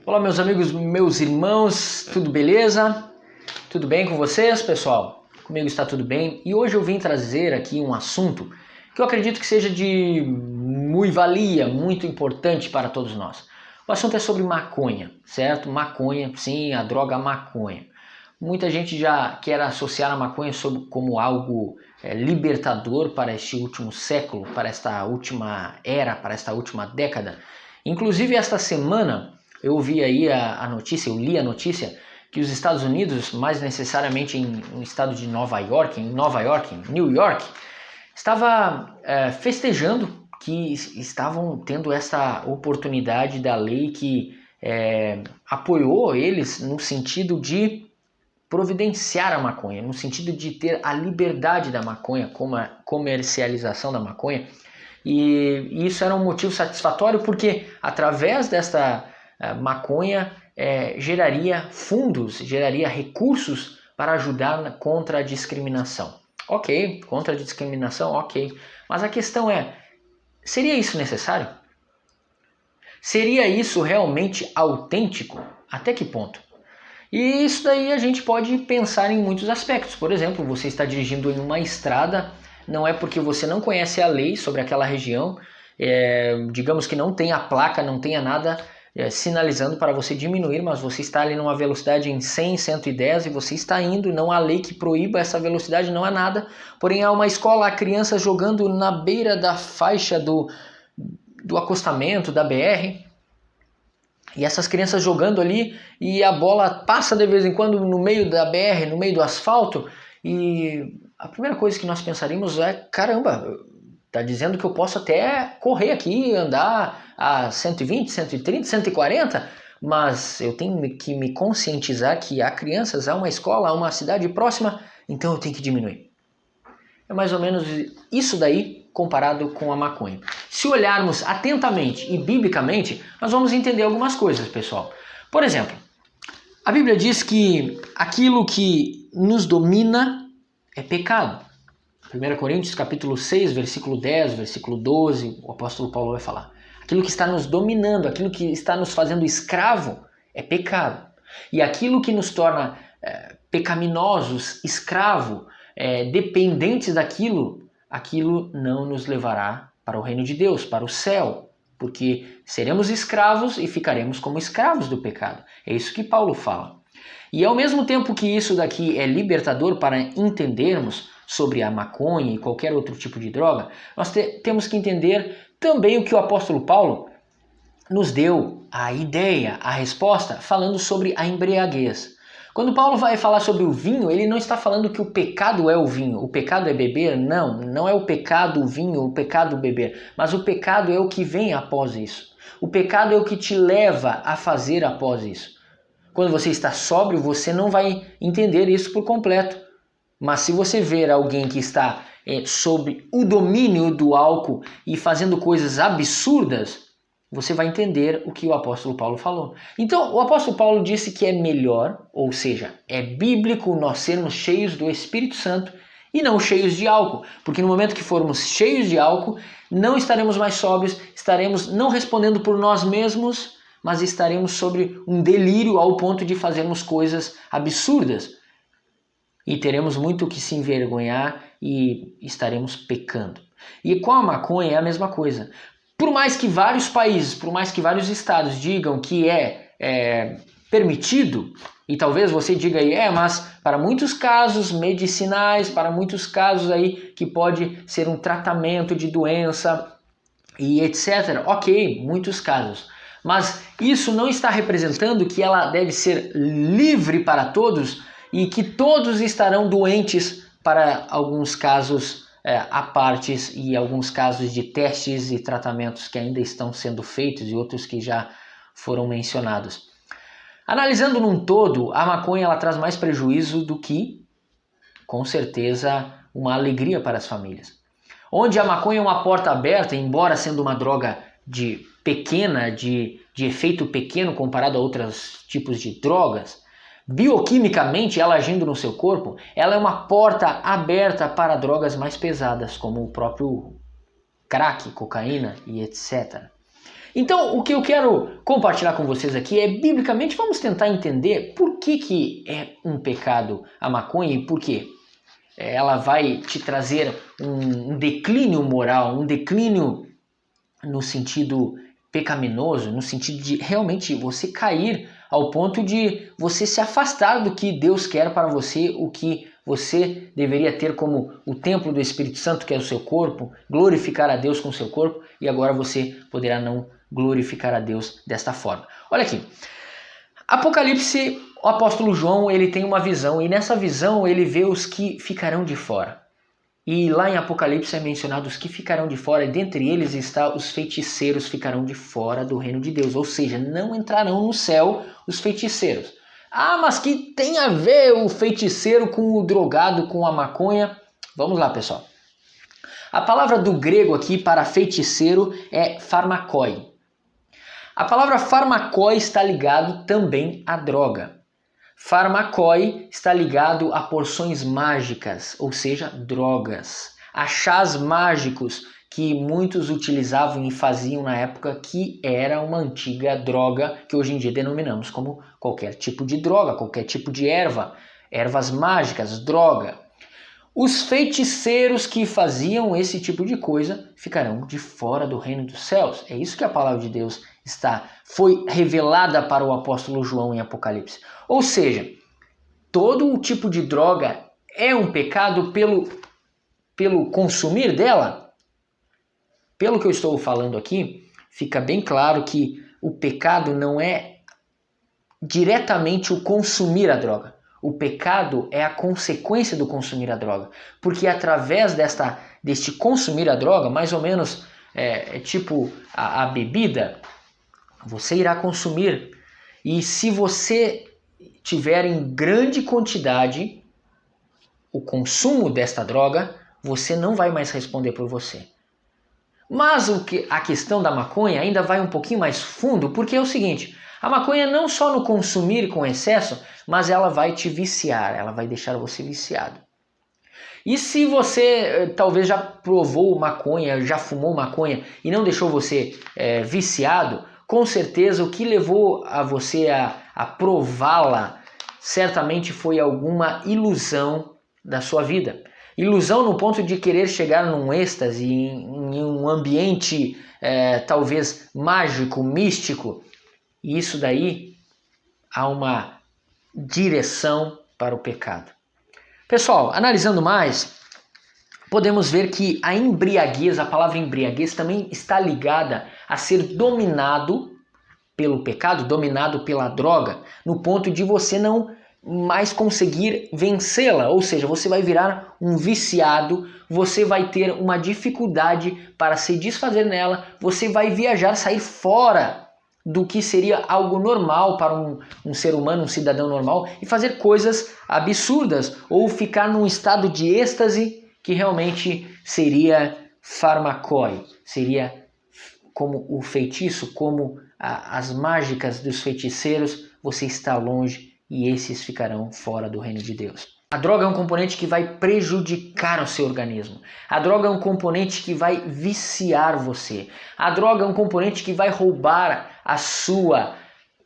Olá, meus amigos, meus irmãos, tudo beleza? Tudo bem com vocês, pessoal? Comigo está tudo bem e hoje eu vim trazer aqui um assunto que eu acredito que seja de muito valia, muito importante para todos nós. O assunto é sobre maconha, certo? Maconha, sim, a droga maconha. Muita gente já quer associar a maconha como algo libertador para este último século, para esta última era, para esta última década. Inclusive, esta semana eu vi aí a notícia, eu li a notícia que os Estados Unidos, mais necessariamente no estado de Nova York, em New York, estava festejando que estavam tendo essa oportunidade da lei que apoiou eles no sentido de providenciar a maconha, no sentido de ter a liberdade da maconha, como a comercialização da maconha. E isso era um motivo satisfatório porque através desta maconha geraria fundos, geraria recursos para ajudar contra a discriminação. Ok, contra a discriminação, ok. Mas a questão é, seria isso necessário? Seria isso realmente autêntico? Até que ponto? E isso daí a gente pode pensar em muitos aspectos. Por exemplo, você está dirigindo em uma estrada, não é porque você não conhece a lei sobre aquela região, digamos que não tenha placa, não tenha nada sinalizando para você diminuir, mas você está ali numa velocidade em 100, 110 e você está indo, não há lei que proíba essa velocidade, não há nada. Porém, há uma escola, há crianças jogando na beira da faixa do acostamento, da BR. E essas crianças jogando ali e a bola passa de vez em quando no meio da BR, no meio do asfalto. E a primeira coisa que nós pensaríamos é, caramba, tá dizendo que eu posso até correr aqui, andar a 120, 130, 140, mas eu tenho que me conscientizar que há crianças, há uma escola, há uma cidade próxima, então eu tenho que diminuir. É mais ou menos isso daí comparado com a maconha. Se olharmos atentamente e biblicamente, nós vamos entender algumas coisas, pessoal. Por exemplo, a Bíblia diz que aquilo que nos domina é pecado. 1 Coríntios capítulo 6, versículo 10, versículo 12, o apóstolo Paulo vai falar. Aquilo que está nos dominando, aquilo que está nos fazendo escravo é pecado. E aquilo que nos torna pecaminosos, escravo, dependentes daquilo, aquilo não nos levará para o reino de Deus, para o céu, porque seremos escravos e ficaremos como escravos do pecado. É isso que Paulo fala. E ao mesmo tempo que isso daqui é libertador para entendermos sobre a maconha e qualquer outro tipo de droga, nós temos que entender também o que o apóstolo Paulo nos deu a ideia, a resposta, falando sobre a embriaguez. Quando Paulo vai falar sobre o vinho, ele não está falando que o pecado é o vinho, o pecado é beber, não é o pecado o vinho, o pecado beber, mas o pecado é o que vem após isso. O pecado é o que te leva a fazer após isso. Quando você está sóbrio, você não vai entender isso por completo, mas se você ver alguém que está sob o domínio do álcool e fazendo coisas absurdas, você vai entender o que o apóstolo Paulo falou. Então, o apóstolo Paulo disse que é melhor, ou seja, é bíblico nós sermos cheios do Espírito Santo e não cheios de álcool. Porque no momento que formos cheios de álcool, não estaremos mais sóbrios, estaremos não respondendo por nós mesmos, mas estaremos sobre um delírio ao ponto de fazermos coisas absurdas. E teremos muito que se envergonhar e estaremos pecando. E com a maconha é a mesma coisa. Por mais que vários países, por mais que vários estados digam que é permitido, e talvez você diga aí, mas para muitos casos medicinais, para muitos casos aí que pode ser um tratamento de doença e etc. Ok, muitos casos. Mas isso não está representando que ela deve ser livre para todos e que todos estarão doentes para alguns casos a partes e alguns casos de testes e tratamentos que ainda estão sendo feitos e outros que já foram mencionados. Analisando num todo, a maconha ela traz mais prejuízo do que, com certeza, uma alegria para as famílias. Onde a maconha é uma porta aberta, embora sendo uma droga de efeito pequeno comparado a outros tipos de drogas, bioquimicamente, ela agindo no seu corpo, ela é uma porta aberta para drogas mais pesadas, como o próprio crack, cocaína e etc. Então, o que eu quero compartilhar com vocês aqui é, biblicamente, vamos tentar entender por que é um pecado a maconha e por quê. Ela vai te trazer um declínio moral, um declínio no sentido pecaminoso, no sentido de realmente você cair ao ponto de você se afastar do que Deus quer para você, o que você deveria ter como o templo do Espírito Santo, que é o seu corpo, glorificar a Deus com o seu corpo, e agora você poderá não glorificar a Deus desta forma. Olha aqui, Apocalipse, o apóstolo João, ele tem uma visão, e nessa visão ele vê os que ficarão de fora. E lá em Apocalipse é mencionado os que ficarão de fora, e dentre eles está os feiticeiros ficarão de fora do reino de Deus, ou seja, não entrarão no céu os feiticeiros. Ah, mas que tem a ver o feiticeiro com o drogado, com a maconha? Vamos lá, pessoal. A palavra do grego aqui para feiticeiro é pharmakoi. A palavra pharmakoi está ligado também à droga. Pharmakoi está ligado a porções mágicas, ou seja, drogas, a chás mágicos que muitos utilizavam e faziam na época, que era uma antiga droga que hoje em dia denominamos como qualquer tipo de droga, qualquer tipo de erva, ervas mágicas, droga. Os feiticeiros que faziam esse tipo de coisa ficarão de fora do reino dos céus. É isso que a palavra de Deus foi revelada para o apóstolo João em Apocalipse. Ou seja, todo o tipo de droga é um pecado pelo consumir dela? Pelo que eu estou falando aqui, fica bem claro que o pecado não é diretamente o consumir a droga. O pecado é a consequência do consumir a droga. Porque através deste consumir a droga, mais ou menos tipo a bebida, você irá consumir. E se você tiver em grande quantidade o consumo desta droga, você não vai mais responder por você. Mas a questão da maconha ainda vai um pouquinho mais fundo, porque é o seguinte: a maconha não só no consumir com excesso, mas ela vai te viciar, ela vai deixar você viciado. E se você talvez já provou maconha, já fumou maconha e não deixou você viciado, com certeza o que levou a você a prová-la certamente foi alguma ilusão da sua vida. Ilusão no ponto de querer chegar num êxtase, em um ambiente talvez mágico, místico. E isso daí há uma direção para o pecado. Pessoal, analisando mais, podemos ver que a embriaguez, a palavra embriaguez, também está ligada a ser dominado pelo pecado, dominado pela droga, no ponto de você não mais conseguir vencê-la, ou seja, você vai virar um viciado, você vai ter uma dificuldade para se desfazer nela, você vai viajar, sair fora do que seria algo normal para um ser humano, um cidadão normal, e fazer coisas absurdas, ou ficar num estado de êxtase que realmente seria pharmakoi, seria como o feitiço, como as mágicas dos feiticeiros. Você está longe e esses ficarão fora do reino de Deus. A droga é um componente que vai prejudicar o seu organismo. A droga é um componente que vai viciar você. A droga é um componente que vai roubar a sua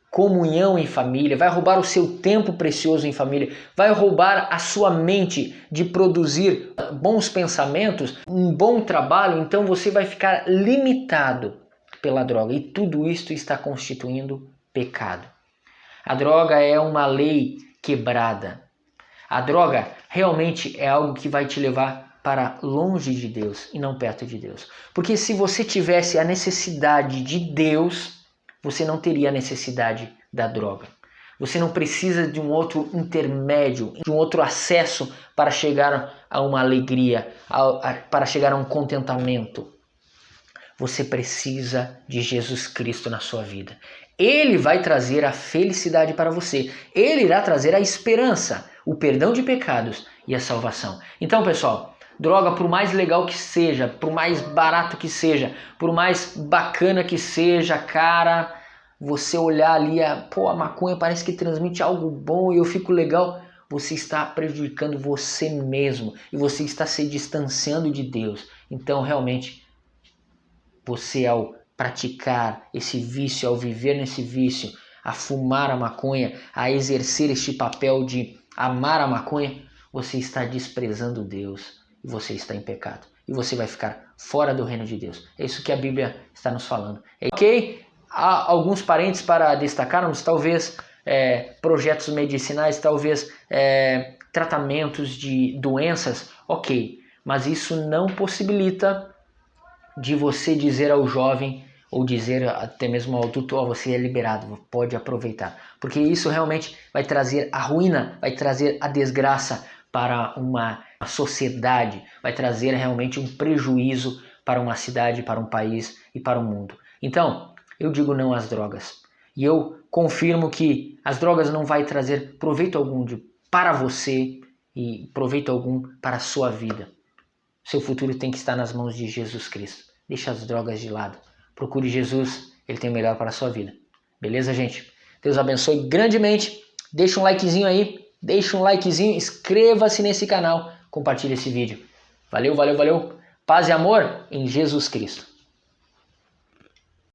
comunhão em família, vai roubar o seu tempo precioso em família, vai roubar a sua mente de produzir bons pensamentos, um bom trabalho. Então você vai ficar limitado pela droga, e tudo isto está constituindo pecado. A droga é uma lei quebrada. A droga realmente é algo que vai te levar para longe de Deus e não perto de Deus. Porque se você tivesse a necessidade de Deus, você não teria a necessidade da droga. Você não precisa de um outro intermédio, de um outro acesso para chegar a uma alegria, para chegar a um contentamento. Você precisa de Jesus Cristo na sua vida. Ele vai trazer a felicidade para você. Ele irá trazer a esperança, o perdão de pecados e a salvação. Então, pessoal, droga, por mais legal que seja, por mais barato que seja, por mais bacana que seja, cara, você olhar ali, a maconha parece que transmite algo bom e eu fico legal, você está prejudicando você mesmo e você está se distanciando de Deus. Então, realmente, você, ao praticar esse vício, ao viver nesse vício, a fumar a maconha, a exercer este papel de amar a maconha, você está desprezando Deus e você está em pecado. E você vai ficar fora do reino de Deus. É isso que a Bíblia está nos falando. Ok? Há alguns parênteses para destacarmos, talvez projetos medicinais, talvez tratamentos de doenças, ok. Mas isso não possibilita de você dizer ao jovem ou dizer até mesmo ao adulto, você é liberado, pode aproveitar. Porque isso realmente vai trazer a ruína, vai trazer a desgraça para uma sociedade, vai trazer realmente um prejuízo para uma cidade, para um país e para o mundo. Então, eu digo não às drogas. E eu confirmo que as drogas não vai trazer proveito algum para você e proveito algum para a sua vida. Seu futuro tem que estar nas mãos de Jesus Cristo. Deixa as drogas de lado. Procure Jesus, Ele tem o melhor para a sua vida. Beleza, gente? Deus abençoe grandemente. Deixa um likezinho aí. Deixa um likezinho. Inscreva-se nesse canal. Compartilhe esse vídeo. Valeu, valeu, valeu. Paz e amor em Jesus Cristo.